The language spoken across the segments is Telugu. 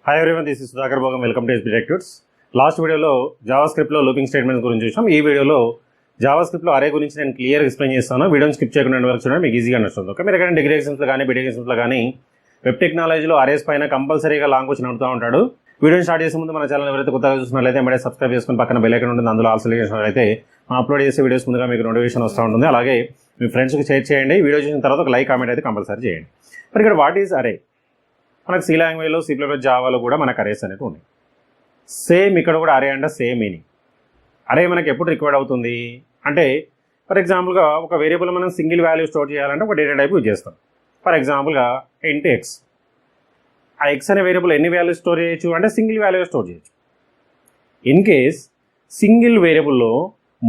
Hi everyone, this is sudhakar bogam. Welcome to Tuts. Last వీడియోలో జావాస్క్రిప్ట్లో లూపింగ్ స్టేట్మెంట్స్ గురించి చూసాం. ఈ వీడియోలో జావాస్క్రిప్ట్లో అరే గురించి నేను క్లియర్గా ఎక్స్ప్లెయిన్ చేస్తాను. వీడియోని స్కిప్ చేయకుండా వరకు చూడండి, మీకు ఈజీగా నడుస్తుంది. ఓకే, మీరు ఎక్కడైనా డిగ్రీ ఎగ్జామ్స్లో కానీ బీటెక్ ఎగ్జామ్స్లో కానీ వెబ్ టెక్నాలజీలో అరేస్ పైన కంపల్సరీగా లాంగ్ క్వశ్చన్ అడుగుతూ ఉంటాడు. వీడియోని స్టార్ట్ చేసే ముందు మన ఛానల్ ఎవరైతే కొత్తగా చూస్తున్నట్లయితే వెంటనే సబ్స్క్రైబ్ చేసుకుని పక్కన బెల్ ఐకాన్ ఉంటుంది, అందులో ఆల్ సెలెక్ట్ చేసినట్లయితే మనం అప్లోడ్ చేసే వీడియోస్ ముందుగా మీకు నోటిఫికేషన్ వస్తూ ఉంటుంది. అలాగే మీ ఫ్రెండ్స్కి షేర్ చేయండి. వీడియో చూసిన తర్వాత ఒక లైక్ కామెంట్ అయితే కంపల్సరీ చేయండి. మరి ఇక్కడ వాట్ ఈజ్ అరే? మనకు సి లాంగ్వేజ్లో సి ప్లస్ జావాలో కూడా మనకు అరేస్ అనేవి ఉన్నాయి. సేమ్ ఇక్కడ కూడా అరే అంటే సేమ్ మీనింగ్. అరే మనకి ఎప్పుడు రిక్వైర్డ్ అవుతుంది అంటే, ఫర్ ఎగ్జాంపుల్గా ఒక వేరియబుల్ మనం సింగిల్ వాల్యూ స్టోర్ చేయాలంటే ఒక డేటా టైప్ యూజ్ చేస్తాం. ఫర్ ఎగ్జాంపుల్గా ఇంట్ ఎక్స్. ఆ ఎక్స్ అనే వేరియబుల్ ఎన్ని వాల్యూస్ స్టోర్ చేయొచ్చు అంటే సింగిల్ వాల్యూ స్టోర్ చేయొచ్చు. ఇన్ కేస్ సింగిల్ వేరియబుల్లో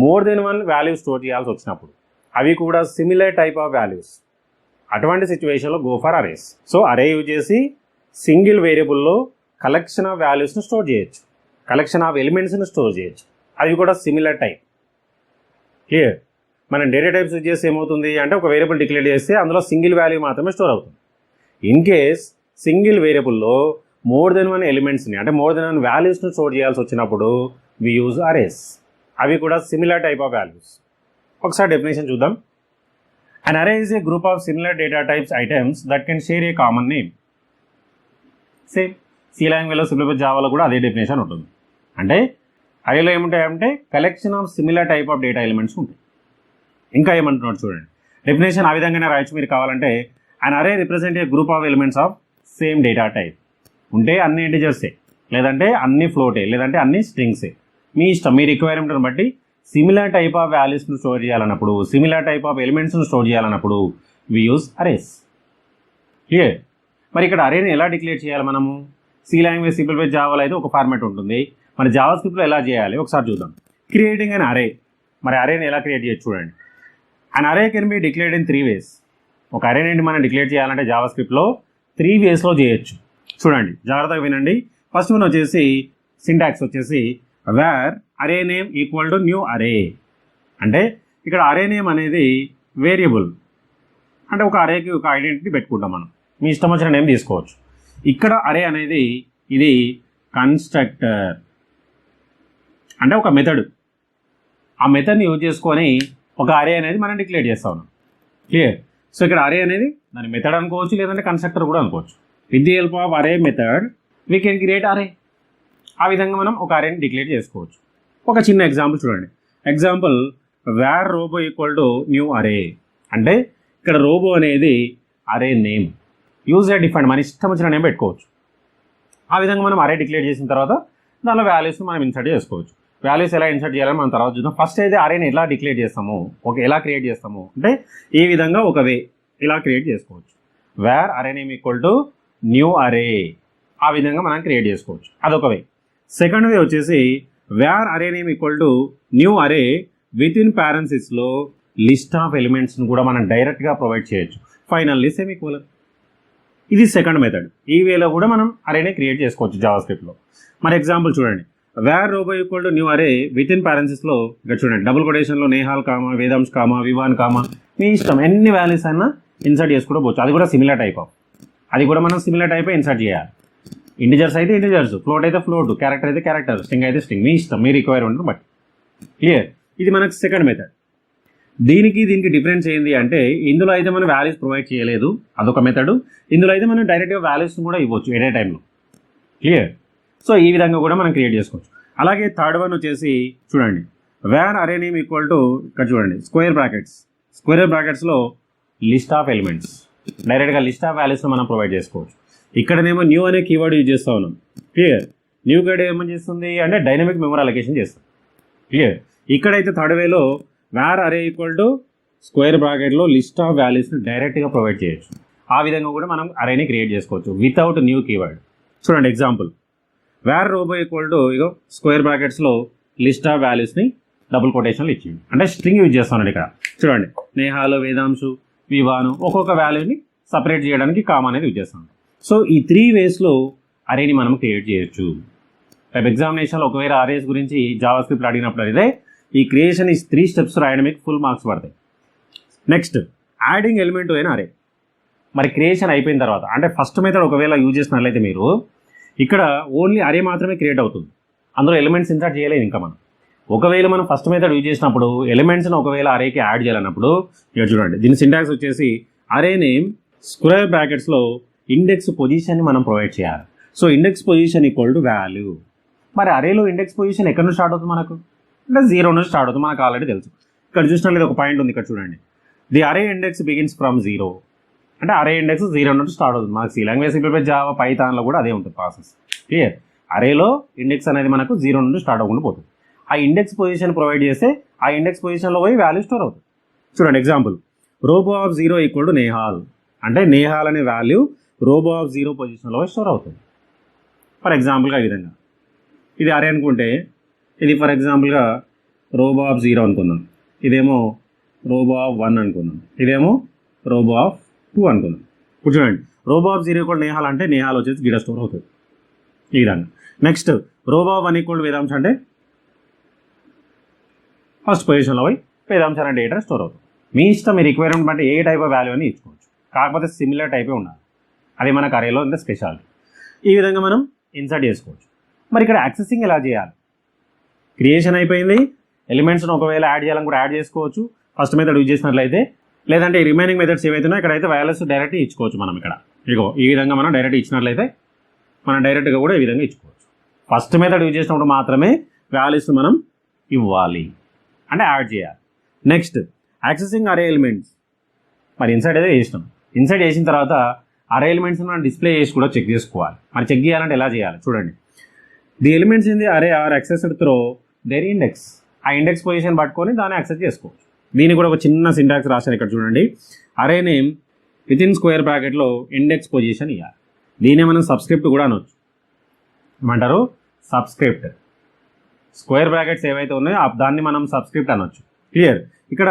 more than one value store చేయాల్సి వచ్చినప్పుడు, అవి కూడా సిమిలర్ టైప్ ఆఫ్ వాల్యూస్, అటువంటి సిచ్యువేషన్లో go for arrays. So array use చేసి సింగిల్ వేరియబుల్లో కలెక్షన్ ఆఫ్ వాల్యూస్ని స్టోర్ చేయొచ్చు, కలెక్షన్ ఆఫ్ ఎలిమెంట్స్ని స్టోర్ చేయొచ్చు, అవి కూడా సిమిలర్ టైప్. క్లియర్? మనం డేటా టైప్స్ యూజ్ చేసి ఏమవుతుంది అంటే, ఒక వేరియబుల్ డిక్లేర్ చేస్తే అందులో సింగిల్ వాల్యూ మాత్రమే స్టోర్ అవుతుంది. ఇన్ కేస్ సింగిల్ వేరియబుల్లో మోర్ దెన్ వన్ ఎలిమెంట్స్ని అంటే మోర్ దెన్ వన్ వాల్యూస్ని స్టోర్ చేయాల్సి వచ్చినప్పుడు వి యూజ్ అరేస్, అవి కూడా సిమిలర్ టైప్ ఆఫ్ వాల్యూస్. ఒకసారి డెఫినేషన్ చూద్దాం. An array is a group of similar data types items that can share a common name. Same C లాంగ్వేజ్లో సి ప్లస్ జావాలో కూడా అదే డెఫినేషన్ ఉంటుంది. అంటే అరేలో ఏముంటాయంటే collection of similar type of data elements ఉంటాయి. ఇంకా ఏమంటున్నాడు చూడండి, డెఫినేషన్ ఆ విధంగానే రాయొచ్చు మీరు కావాలంటే. అన్ అరే represent A group of elements of same data type. ఉంటే అన్ని ఇంటిజర్సే, లేదంటే అన్ని ఫ్లోటే, లేదంటే అన్ని స్ట్రింగ్సే, మీ ఇష్టం. మీ రిక్వైర్మెంట్ని బట్టి సిమిలర్ టైప్ ఆఫ్ వాల్యూస్ను స్టోర్ చేయాలన్నప్పుడు, సిమిలర్ టైప్ ఆఫ్ ఎలిమెంట్స్ను స్టోర్ చేయాలన్నప్పుడు వి యూజ్ అరేస్. క్లియర్? మరి ఇక్కడ అరేని ఎలా డిక్లేర్ చేయాలి మనము? సి లాంగ్వేజ్ సి ప్లస్ జావాలో అయితే ఒక ఫార్మాట్ ఉంటుంది, మరి జావాస్క్రిప్ట్లో ఎలా చేయాలి ఒకసారి చూద్దాం. క్రియేటింగ్ అన్ అరే. మరి అరేని ఎలా క్రియేట్ చేయొచ్చు చూడండి. అన్ అరే can be declared in 3 ways. ఒక అరేని మనం డిక్లేర్ చేయాలంటే జావాస్క్రిప్ట్లో 3 waysలో చేయొచ్చు. చూడండి, జాగ్రత్తగా వినండి. ఫస్ట్ వన్ వచ్చేసి సింటాక్స్ వచ్చేసి var array name equal to new array. అంటే ఇక్కడ అరే నేమ్ అనేది వేరియబుల్, అంటే ఒక అరేకి ఒక ఐడెంటిటీ పెట్టుకుంటాం మనం, మీ ఇష్టం వచ్చిన నేమ్ తీసుకోవచ్చు. ఇక్కడ అరే అనేది ఇది కన్స్ట్రక్టర్, అంటే ఒక మెథడ్. ఆ మెథడ్ని యూజ్ చేసుకొని ఒక అరే అనేది మనం డిక్లేర్ చేస్తా ఉన్నాం. క్లియర్? సో ఇక్కడ అరే అనేది దాని మెథడ్ అనుకోవచ్చు, లేదంటే కన్స్ట్రక్టర్ కూడా అనుకోవచ్చు. విత్ ది హెల్ప్ ఆఫ్ అరే మెథడ్ వీ కెన్ క్రియేట్ అరే. ఆ విధంగా మనం ఒక అరేని డిక్లేర్ చేసుకోవచ్చు. ఒక చిన్న ఎగ్జాంపుల్ చూడండి. Example var robo equal to new array. అంటే ఇక్కడ రోబో అనేది అరే నేమ్, యూజర్ డిఫైన్డ్, మన ఇష్టం వచ్చిన నేమ్ పెట్టుకోవచ్చు. ఆ విధంగా మనం అరే డిక్లేర్ చేసిన తర్వాత దానిలో వాల్యూస్ని మనం ఇన్సర్ట్ చేసుకోవచ్చు. వాల్యూస్ ఎలా ఇన్సర్ట్ చేయాలని మనం తర్వాత చూద్దాం. ఫస్ట్ అయితే అరేని ఎలా డిక్లేర్ చేస్తాము, ఎలా క్రియేట్ చేస్తాము అంటే ఈ విధంగా ఒక వే ఇలా క్రియేట్ చేసుకోవచ్చు. Wear array name equal to new అరే, ఆ విధంగా మనం క్రియేట్ చేసుకోవచ్చు. అదొక వే. సెకండ్ వే వచ్చేసి var array name equal to new array with in పారెన్సిస్లో లిస్ట్ ఆఫ్ ఎలిమెంట్స్ని కూడా మనం డైరెక్ట్గా ప్రొవైడ్ చేయొచ్చు. Finally semicolon. ఇది సెకండ్ మెథడ్. ఈ వేలో కూడా మనం అరేని క్రియేట్ చేసుకోవచ్చు జావాస్క్రిప్ట్లో. మరి ఎగ్జాంపుల్ చూడండి. Var robo equal to new array with in పారెన్సిస్లో ఇక్కడ చూడండి, డబుల్ కొటేషన్లో Nehal comma, Vedansh comma, Vivaan comma, మీ ఇష్టం ఎన్ని వాల్యూస్ అయినా ఇన్సర్ట్ చేసుకోవచ్చు. అది కూడా సిమిలర్ టైప్ ఆఫ్, అది కూడా మనం సిమిలర్ టైప్ ఇన్సర్ట్ చేయాలి. ఇంటిజర్స్ అయితే ఇంటిజర్స్, ఫ్లోట్ అయితే ఫ్లోట్, క్యారెక్టర్ అయితే క్యారెక్టర్, స్ట్రింగ్ అయితే స్ట్రింగ్, మీ ఇష్టం, మీ రిక్వైర్మెంట్ బట్టి. క్లియర్? ఇది మనకు సెకండ్ మెథడ్. దీనికి డిఫరెన్స్ ఏంటి అంటే, ఇందులో అయితే మనం వాల్యూస్ ప్రొవైడ్ చేయలేదు, అదొక మెథడ్. ఇందులో అయితే మనం డైరెక్ట్గా వాల్యూస్ని కూడా ఇవ్వచ్చు ఎట్ ఏ టైంలో. క్లియర్? సో ఈ విధంగా కూడా మనం క్రియేట్ చేసుకోవచ్చు. అలాగే థర్డ్ వన్ వచ్చేసి చూడండి, wear array name equal to ఇక్కడ చూడండి స్క్వేర్ బ్రాకెట్స్. స్క్వేర్ బ్రాకెట్స్లో లిస్ట్ ఆఫ్ ఎలిమెంట్స్, డైరెక్ట్గా లిస్ట్ ఆఫ్ వాల్యూస్ని మనం ప్రొవైడ్ చేసుకోవచ్చు. ఇక్కడనేమో న్యూ అనే కీవర్డ్ యూజ్ చేస్తూ ఉన్నాం. క్లియర్? న్యూ గైడ్ ఏమని చేస్తుంది అంటే డైనమిక్ మెమరీ అలొకేషన్ చేస్తుంది. క్లియర్? ఇక్కడైతే థర్డ్ వేలో var array equal to square బ్రాకెట్లో లిస్ట్ ఆఫ్ వాల్యూస్ని డైరెక్ట్గా ప్రొవైడ్ చేయొచ్చు. ఆ విధంగా కూడా మనం అరేని క్రియేట్ చేసుకోవచ్చు వితౌట్ న్యూ కీవర్డ్. చూడండి example, var robo equal to ego square బ్రాకెట్స్లో లిస్ట్ ఆఫ్ వాల్యూస్ని డబుల్ కొటేషన్లు ఇచ్చింది, అంటే స్ట్రింగ్ యూజ్ చేస్తున్నాడు ఇక్కడ. చూడండి, నేహాలు, వేదాంశు, వివాను, ఒక్కొక్క వాల్యూని సపరేట్ చేయడానికి కామా అనేది యూజ్ చేస్తాం. సో ఈ 3 waysలో అరేని మనం క్రియేట్ చేయొచ్చు. రేపు ఎగ్జామినేషన్లో ఒకవేళ అరేస్ గురించి జావాస్క్రిప్ట్ అడిగినప్పుడు అయితే ఈ క్రియేషన్ ఈ 3 steps రాయడానికి ఫుల్ మార్క్స్ పడతాయి. నెక్స్ట్ యాడింగ్ ఎలిమెంట్ అయిన అరే. మరి క్రియేషన్ అయిపోయిన తర్వాత అంటే ఫస్ట్ మెథడ్ ఒకవేళ యూజ్ చేసినట్లయితే మీరు ఇక్కడ ఓన్లీ అరే మాత్రమే క్రియేట్ అవుతుంది, అందులో ఎలిమెంట్స్ ఇన్సర్ట్ చేయలేదు ఇంకా మనం. ఒకవేళ మనం ఫస్ట్ మెథడ్ యూజ్ చేసినప్పుడు ఎలిమెంట్స్ని ఒకవేళ అరేకి యాడ్ చేయాలన్నప్పుడు ఇక్కడ చూడండి, దీని సింటాక్స్ వచ్చేసి అరే నేమ్ స్క్వేర్ బ్రాకెట్స్లో ఇండెక్స్ పొజిషన్ని మనం ప్రొవైడ్ చేయాలి. So index position equal to value. మరి అరేలో ఇండెక్స్ పొజిషన్ ఎక్కడ నుంచి స్టార్ట్ అవుతుంది మనకు అంటే 0 నుంచి స్టార్ట్ అవుతుంది, మనకు ఆల్రెడీ తెలుసు. ఇక్కడ చూసినట్లయితే ఒక పాయింట్ ఉంది, ఇక్కడ చూడండి, ది అరే ఇండెక్స్ బిగిన్స్ ఫ్రమ్ 0 అంటే అరే ఇండెక్స్ 0 నుంచి స్టార్ట్ అవుతుంది. మనకు సి లాంగ్వేజ్ సింప్లిఫై జావా పైథాన్లో కూడా అదే ఉంటుంది ప్రాసెస్. క్లియర్? అరేలో ఇండెక్స్ అనేది మనకు 0 నుండి స్టార్ట్ అవ్వకుండా పోతుంది. ఆ ఇండెక్స్ పొజిషన్ ప్రొవైడ్ చేస్తే ఆ ఇండెక్స్ పొజిషన్లో పోయి వాల్యూ స్టోర్ అవుతుంది. చూడండి example, robo of 0 equal to Nehal అంటే నేహాల్ అనే వాల్యూ రోబో ఆఫ్ 0 పొజిషన్లో స్టోర్ అవుతుంది. ఫర్ ఎగ్జాంపుల్గా ఈ విధంగా ఇది అరే అనుకుంటే ఇది ఫర్ ఎగ్జాంపుల్గా రోబో ఆఫ్ 0 అనుకుందాం, ఇదేమో రోబో ఆఫ్ 1 అనుకుందాం, ఇదేమో రోబో ఆఫ్ 2 అనుకుందాం. ఇప్పుడు చూడండి, రోబో ఆఫ్ 0 ఈక్వల్ నేహాల్ అంటే నేహాల్ వచ్చేసి గిడ స్టోర్ అవుతుంది ఈ విధంగా. నెక్స్ట్ రోబో ఆఫ్ 1 ఈక్వల్ వేదాంశ అంటే ఫస్ట్ పొజిషన్లో పోయి వేదాంశ అనే డేటా స్టోర్ అవుతుంది. మీ ఇష్టం, మీ రిక్వైర్మెంట్ బట్టి ఏ టైప్ ఆఫ్ వాల్యూ అని ఇచ్చుకోవచ్చు, కాకపోతే సిమిలర్ టైపే ఉండాలి, అది మనకు అరేలో ఇంత స్పెషాలిటీ. ఈ విధంగా మనం ఇన్సర్ట్ చేసుకోవచ్చు. మరి ఇక్కడ యాక్సెసింగ్ ఎలా చేయాలి? క్రియేషన్ అయిపోయింది, ఎలిమెంట్స్ను ఒకవేళ యాడ్ చేయాలని కూడా యాడ్ చేసుకోవచ్చు ఫస్ట్ మెథడ్ యూజ్ చేసినట్లయితే, లేదంటే ఈ రిమైనింగ్ మెథడ్స్ ఏవైతున్నాయో ఇక్కడైతే వాల్యూస్ డైరెక్ట్గా ఇచ్చుకోవచ్చు మనం. ఇక్కడ ఇగో ఈ విధంగా మనం డైరెక్ట్ ఇచ్చినట్లయితే మనం డైరెక్ట్గా కూడా ఈ విధంగా ఇచ్చుకోవచ్చు. ఫస్ట్ మెథడ్ యూజ్ చేసినప్పుడు మాత్రమే వాల్యూస్ మనం ఇవ్వాలి అంటే యాడ్ చేయాలి. నెక్స్ట్ యాక్సెసింగ్ అరే ఎలిమెంట్స్. మరి ఇన్సైడ్ అయితే చేసినాం, ఇన్సైడ్ చేసిన తర్వాత అరే ఎలిమెంట్స్ మనం డిస్ప్లే చేసి కూడా చెక్ చేసుకోవాలి. మరి చెక్ చేయాలంటే ఎలా చేయాలి చూడండి, the elements in the array are accessed through their index. ఆ ఇండెక్స్ పొజిషన్ పట్టుకొని దాన్ని యాక్సెస్ చేసుకోవచ్చు. దీనికి కూడా ఒక చిన్న సింటాక్స్ రాశాను ఇక్కడ చూడండి, అరే నేమ్ విత్ ఇన్ స్క్వేర్ బ్రాకెట్లో ఇండెక్స్ పొజిషన్ ఇవ్వాలి. దీనే మనం సబ్స్క్రిప్ట్ కూడా అనొచ్చు, ఏమంటారు సబ్స్క్రిప్ట్. స్క్వేర్ బ్రాకెట్స్ ఏవైతే ఉన్నాయో దాన్ని మనం సబ్స్క్రిప్ట్ అనొచ్చు. క్లియర్? ఇక్కడ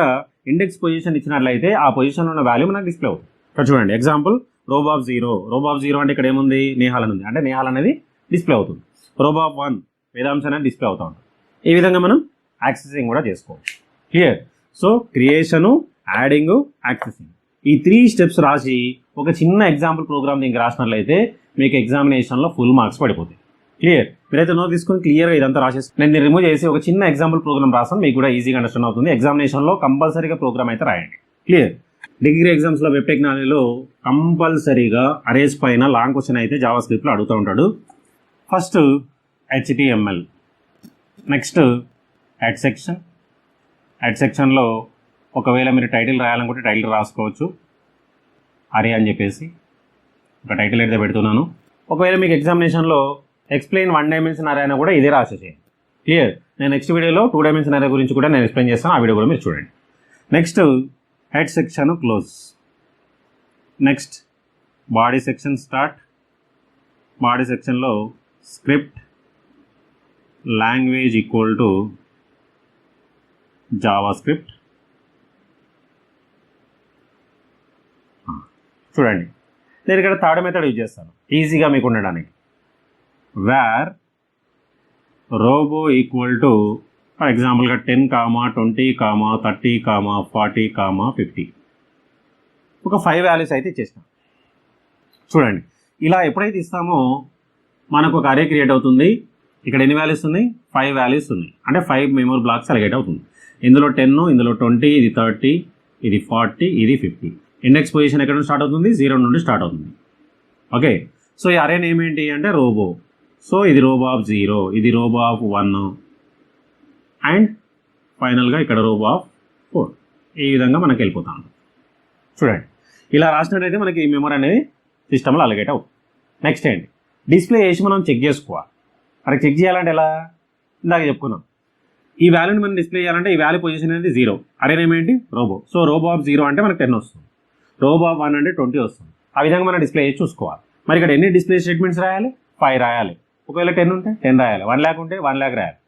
ఇండెక్స్ పొజిషన్ ఇచ్చినట్లయితే ఆ పొజిషన్లో ఉన్న వాల్యూ మనకు డిస్ప్లే అవుతుంది. ఇక్కడ చూడండి example, robo of 0, robo of 0 అంటే ఇక్కడ ఏముంది నేహాల్ అని ఉంది, అంటే నేహాల్ అనేది డిస్ప్లే అవుతుంది. రోబో ఆఫ్ 1 వేదాంశ అనేది డిస్ప్లే అవుతూ ఉంటుంది. ఈ విధంగా మనం యాక్సెసింగ్ కూడా చేసుకోవచ్చు. Clear? So creation, adding, accessing, ఈ 3 స్టెప్స్ రాసి ఒక చిన్న ఎగ్జాంపుల్ ప్రోగ్రామ్ దీనికి రాసినట్లయితే మీకు ఎగ్జామినేషన్లో ఫుల్ మార్క్స్ పడిపోతాయి. క్లియర్? మీరైతే నోట్ తీసుకొని క్లియర్గా ఇదంతా రాసేసి నేను రిమూవ్ చేసి ఒక చిన్న ఎగ్జాంపుల్ ప్రోగ్రామ్ రాస్తాను, మీకు కూడా ఈజీగా అండర్స్టాండ్ అవుతుంది. ఎగ్జామినేషన్లో కంపల్సరీగా ప్రోగ్రామ్ అయితే రాయండి. క్లియర్? డిగ్రీ ఎగ్జామ్స్లో వెబ్ టెక్నాలజీలో కంపల్సరీగా అరేస్ పైన లాంగ్ క్వశ్చన్ అయితే జావాస్క్రిప్ట్లో అడుగుతూ ఉంటాడు. First HTML, next add section. Add సెక్షన్లో ఒకవేళ మీరు టైటిల్ రాయాలనుకుంటే టైటిల్ రాసుకోవచ్చు, అరే అని చెప్పేసి ఒక టైటిల్ అయితే పెడుతున్నాను. ఒకవేళ మీకు ఎగ్జామినేషన్లో ఎక్స్ప్లెయిన్ 1 డైమెన్షన్ అరే అయినా కూడా ఇదే రాసేసేయండి. క్లియర్? నేను నెక్స్ట్ వీడియోలో 2 డైమెన్షన్ అరే గురించి కూడా నేను ఎక్స్ప్లెయిన్ చేస్తాను, ఆ వీడియో కూడా మీరు చూడండి. Next head section close. Next body section start. Body సెక్షన్లో script language equal to JavaScript. చూడండి, నేను ఇక్కడ థర్డ్ మెథడ్ యూజ్ చేస్తాను ఈజీగా మీకు ఉండడానికి. Var robo equal to for ఎగ్జాంపుల్గా 10, 20, 30, 40, 50 ఒక 5 వాల్యూస్ అయితే ఇచ్చేస్తాం. చూడండి, ఇలా ఎప్పుడైతే ఇస్తామో మనకు ఒక అరే క్రియేట్ అవుతుంది. ఇక్కడ ఎన్ని వాల్యూస్ ఉన్నాయి? 5 వాల్యూస్ ఉన్నాయి, అంటే 5 మెమరీ బ్లాక్స్ అలగేట్ అవుతుంది. ఇందులో 10, ఇందులో 20, ఇది 30, ఇది 40, ఇది 50. ఇండెక్స్ పొజిషన్ ఎక్కడ నుండి స్టార్ట్ అవుతుంది? 0 నుండి స్టార్ట్ అవుతుంది. ఓకే, సో ఈ అరే నేమ్ ఏంటి అంటే రోబో. సో ఇది రోబో ఆఫ్ 0, ఇది రోబో ఆఫ్ 1 అండ్ ఫైనల్గా ఇక్కడ రోబో ఆఫ్ 4. ఈ విధంగా మనకి వెళ్ళిపోతాం. చూడండి, ఇలా రాసినట్టయితే మనకి ఈ మెమరీ అనేది సిస్టంలో అలగేట్ అవుతుంది. నెక్స్ట్ ఏంటి? డిస్ప్లే చేసి మనం చెక్ చేసుకోవాలి. మరి చెక్ చేయాలంటే ఎలా? ఇందాక చెప్పుకున్నాం, ఈ వాల్యూని మనం డిస్ప్లే చేయాలంటే ఈ వాల్యూ పొజిషన్ అనేది 0. అరే నేమ్ ఏంటి? రోబో. సో రోబో ఆఫ్ 0 అంటే మనకి 10 వస్తుంది, రోబో ఆఫ్ 1 అంటే 20 వస్తుంది. ఆ విధంగా మనం డిస్ప్లే చేసి చూసుకోవాలి. మరి ఇక్కడ ఎన్ని డిస్ప్లే స్టేట్మెంట్స్ రాయాలి? 5 రాయాలి. ఒకవేళ 10 ఉంటే 10 రాయాలి, 1 lakh ఉంటే 1 lakh రాయాలి.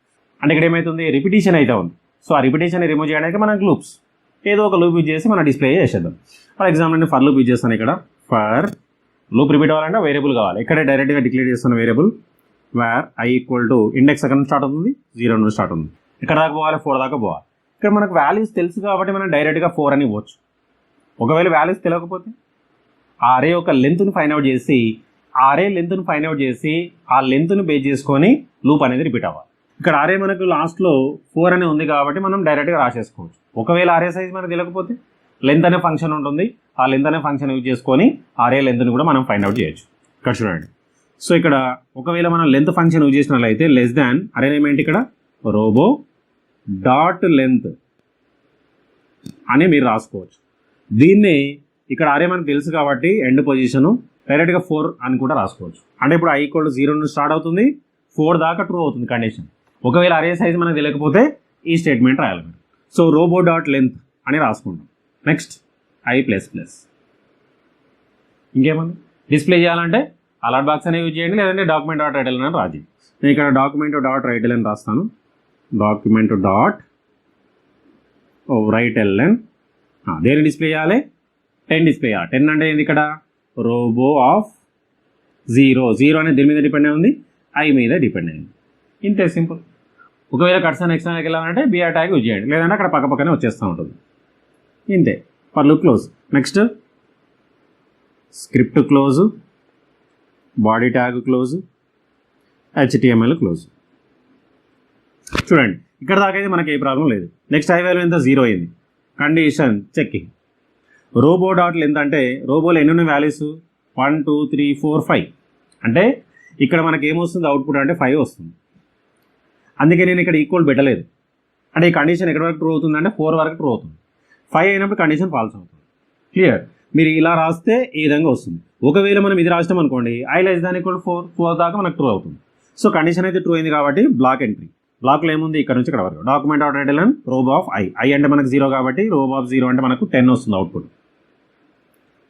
అంటే ఇక్కడ ఏమవుతుంది? రిపిటేషన్ అయితే ఉంది. సో ఆ రిపిటేషన్ రిమూవ్ చేయడానికి మనకు లూప్స్, ఏదో ఒక లూప్ యూజ్ చేసి మనం డిస్ప్లే చేసేద్దాం. ఫర్ ఎగ్జాంపుల్ నేను ఫర్ లూప్ యూజ్ చేస్తాను. ఇక్కడ ఫర్ లూప్ రిపీట్ అవ్వాలంటే వేరియబుల్ కావాలి. ఇక్కడే డైరెక్ట్గా డిక్లేర్ చేస్తున్న variable where I equal to index ఎక్కడ నుంచి స్టార్ట్ అవుతుంది? 0 నుంచి స్టార్ట్ అవుతుంది. ఇక్కడ దాకా పోవాలి, 4 దాకా పోవాలి. ఇక్కడ మనకు వాల్యూస్ తెలుసు కాబట్టి మనం డైరెక్ట్గా 4 అని ఇవ్వచ్చు. ఒకవేళ వాల్యూస్ తెలియకపోతే ఆ అరే యొక్క లెంత్ని ఫైండ్ అవుట్ చేసి అరే లెంత్ను ఫైండ్ అవుట్ చేసి ఆ లెంత్ను బేస్ చేసుకొని లూప్ అనేది రిపీట్ అవ్వాలి. ఇక్కడ అరే మనకు లాస్ట్లో 4 అని ఉంది కాబట్టి మనం డైరెక్ట్గా రాసేసుకోవచ్చు. ఒకవేళ అరే సైజ్ మనకు తెలియకపోతే లెంత్ అనే ఫంక్షన్ ఉంటుంది, ఆ లెంత్ అనే ఫంక్షన్ యూజ్ చేసుకొని అరే లెంత్ని కూడా మనం ఫైండ్ అవుట్ చేయొచ్చు. ఇక్కడ చూడండి. సో ఇక్కడ ఒకవేళ మనం లెంత్ ఫంక్షన్ యూజ్ చేసినట్లయితే లెస్ దాన్ అరే నేమ్ ఏంటి ఇక్కడ రోబో డాట్ లెంత్ అని మీరు రాసుకోవచ్చు. దీన్ని ఇక్కడ అరే మనకు తెలుసు కాబట్టి ఎండ్ పొజిషను డైరెక్ట్గా 4 అని కూడా రాసుకోవచ్చు. అంటే ఇప్పుడు i = 0 నుంచి స్టార్ట్ అవుతుంది, 4 దాకా ట్రూ అవుతుంది కండిషన్. ఒకవేళ అరే సైజ్ మనకు తెలియకపోతే ఈ స్టేట్మెంట్ రాయాలి మీరు. సో రోబో డాట్ లెంత్ అని రాసుకుంటాం. Next i++. ఇంకేమన్నా డిస్ప్లే చేయాలంటే అలర్ట్ బాక్స్ అనే యూజ్ చేయండి, లేదంటే డాక్యుమెంట్ డాట్ రైటల్ అని రాజీ. నేను ఇక్కడ డాక్యుమెంట్ డాట్ రైటల్ అని రాస్తాను. డాక్యుమెంట్ డాట్ రైటల్ అని దేని డిస్ప్లే చేయాలి 10 డిస్ప్లే చేయాలి. 10 అంటే ఏంది ఇక్కడ రోబో ఆఫ్ 0 అనేది దీని మీద డిపెండ్ అయి ఉంది, i మీద డిపెండ్ అయింది. ఇంతే సింపుల్. ఒకవేళ కట్సన్ ఎక్స్టర్నల్కి వెళ్ళాలంటే బిఆర్ ట్యాగ్ యూజ్ చేయండి, లేదంటే అక్కడ పక్కనే వచ్చేస్తూ ఉంటుంది. ఇంతే. For loop close. Next script close, body tag close, HTML close. చూడండి ఇక్కడ దాకా అయితే మనకి ఏ ప్రాబ్లం లేదు. నెక్స్ట్ i వాల్యూ ఎంత 0 అయింది. Condition checking. Robo dot length అంటే రోబోలో ఎన్ని ఉన్నాయి వాల్యూస్ 1 2 3 4 5. అంటే ఇక్కడ మనకి ఏమొస్తుంది అవుట్పుట్ అంటే 5 వస్తుంది. అందుకే నేను ఇక్కడ ఈక్వల్ పెట్టలేదు. అంటే ఈ కండిషన్ ఎక్కడి వరకు ట్రూ అవుతుంది అంటే 4 వరకు ట్రూ అవుతుంది. 5 అయినప్పుడు కండిషన్ ఫాల్స్ అవుతుంది. క్లియర్. మీరు ఇలా రాస్తే ఈ విధంగా వస్తుంది. ఒకవేళ మనం ఇది రాసినాం అనుకోండి i ≤ 4 దాకా మనకు ట్రూ అవుతుంది. సో కండిషన్ అయితే ట్రూ అయింది కాబట్టి బ్లాక్ ఎంట్రీ. బ్లాక్లో ఏముంది ఇక్కడ నుంచి ఇక్కడ వరకు డాక్యుమెంట్ డాట్ రైటల్ అండ్ రోబో ఆఫ్ i అంటే మనకు 0 కాబట్టి రోబో ఆఫ్ 0 అంటే మనకు 10 వస్తుంది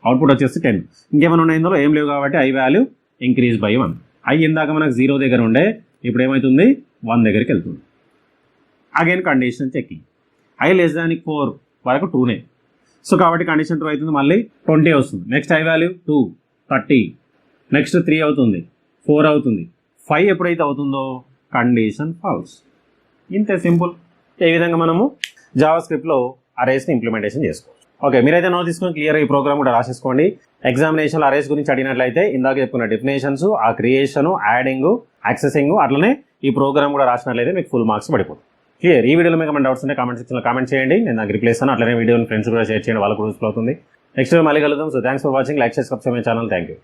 అవుట్పుట్ వచ్చేసి 10. ఇంకేమైనా ఉన్నాయి ఇందులో ఏం లేవు కాబట్టి i value increase by 1. i ఇందాక మనకు 0 దగ్గర ఉండే, ఇప్పుడు ఏమవుతుంది 1 దగ్గరికి వెళ్తుంది. Again condition checking. i <4 వరకు ట్రూనే. సో కాబట్టి కండిషన్ ట్రూ అవుతుంది, మళ్ళీ 20 వస్తుంది. Next i value 2 30. నెక్స్ట్ 3 అవుతుంది, 4 అవుతుంది, 5 ఎప్పుడైతే అవుతుందో కండిషన్ ఫాల్స్. ఇంతే సింపుల్. ఈ విధంగా మనము జావాస్క్రిప్ట్లో అరేస్ని ఇంప్లిమెంటేషన్ చేసుకోవచ్చు. ఓకే, మీరైతే నోట్ తీసుకొని క్లియర్గా ఈ ప్రోగ్రామ్ కూడా రాసేసుకోండి. ఎగ్జామినేషన్లో అరేస్ గురించి అడిగినట్లయితే ఇందాక చెప్పుకున్న డెఫినేషన్స్, ఆ క్రియేషను, యాడింగ్, యాక్సెసింగ్, అట్లనే ఈ ప్రోగ్రామ్ కూడా రాసినట్లయితే మీకు ఫుల్ మార్క్స్ పడిపోతుంది. క్లియర్. ఈ వీడియోలో మీకు ఏమైనా డౌట్స్ ఉంటే కామెంట్ సెక్షన్లో కామెంట్ చేయండి, నేను నాకు రిప్లై ఇస్తాను. అట్లనే వీడియోని ఫ్రెండ్స్ కూడా షేర్ చేయండి, వాళ్ళకు యూస్ఫుల్ అవుతుంది. నెక్స్ట్ మళ్ళీ కలుద్దాం. So thanks for watching. Like చేసి subscribe my channel. Thank you.